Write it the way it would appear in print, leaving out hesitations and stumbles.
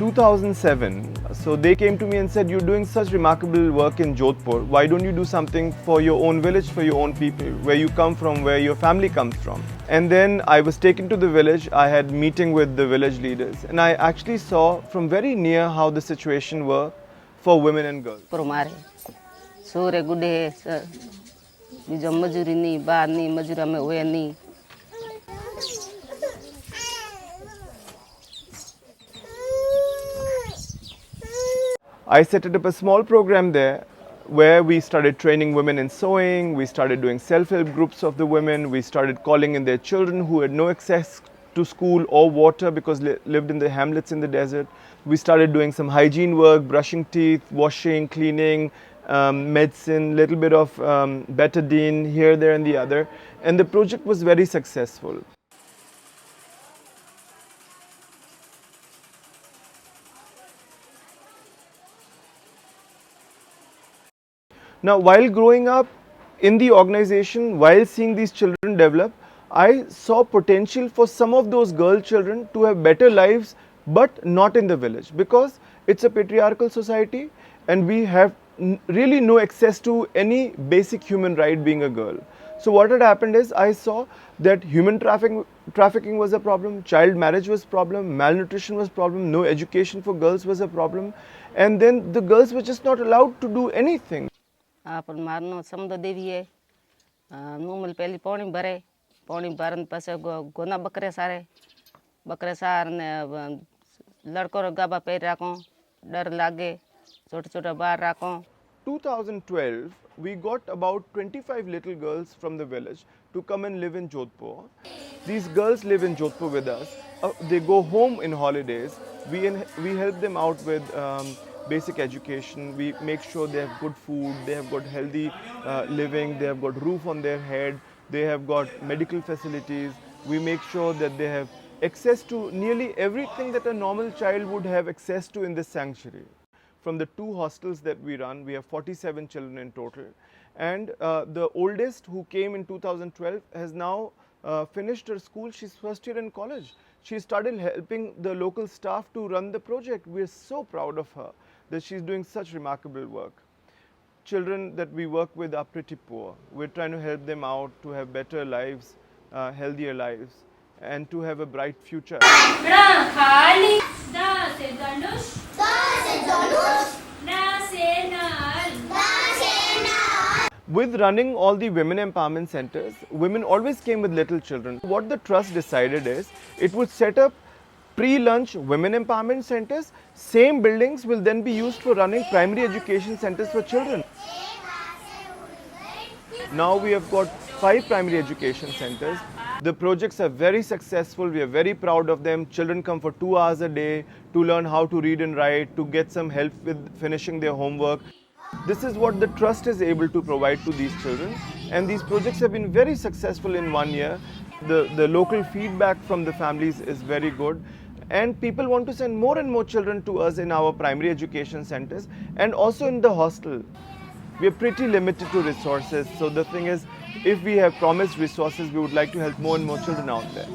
2007. So they came to me and said, you're doing such remarkable work in Jodhpur. Why don't you do something for your own village, for your own people, where you come from, where your family comes from? And then I was taken to the village. I had meeting with the village leaders, and I actually saw from very near how the situation were for women and girls. I set up a small program there where we started training women in sewing, we started doing self-help groups of the women, we started calling in their children who had no access to school or water because lived in the hamlets in the desert. We started doing some hygiene work, brushing teeth, washing, cleaning, medicine, little bit of betadine here, there and the other. And the project was very successful. Now, while growing up in the organization, while seeing these children develop, I saw potential for some of those girl children to have better lives, but not in the village, because it's a patriarchal society and we have really no access to any basic human right being a girl. So what had happened is I saw that human trafficking was a problem, child marriage was a problem, malnutrition was a problem, no education for girls was a problem, and then the girls were just not allowed to do anything. अपन मारनो समुद्र देवी है नूमल पहली पानी भरन पसे gonna बकरे सार ने लड़को गाबा पैर राखो डर लागे छोटा छोटा बाहर राखो 2012 we got about 25 little girls from the village to come and live in Jodhpur. These girls live in Jodhpur with us. They go home in holidays. We help them out with basic education. We make sure they have good food, they have got healthy living, they have got roof on their head, they have got medical facilities. We make sure that they have access to nearly everything that a normal child would have access to in this sanctuary. From the 2 hostels that we run, we have 47 children in total. And the oldest, who came in 2012, has now finished her school. She's first year in college. She started helping the local staff to run the project. We're so proud of her that she's doing such remarkable work. Children that we work with are pretty poor. We're trying to help them out to have better lives, healthier lives, and to have a bright future. With running all the women empowerment centers, women always came with little children. What the trust decided is, it would set up pre-lunch women empowerment centers. Same buildings will then be used for running primary education centers for children. Now we have got 5 primary education centers. The projects are very successful. We are very proud of them. Children come for 2 hours a day to learn how to read and write, to get some help with finishing their homework. This is what the trust is able to provide to these children, and these projects have been very successful in 1 year. The local feedback from the families is very good, and people want to send more and more children to us in our primary education centers and also in the hostel. We are pretty limited to resources, so the thing is, if we have promised resources, we would like to help more and more children out there.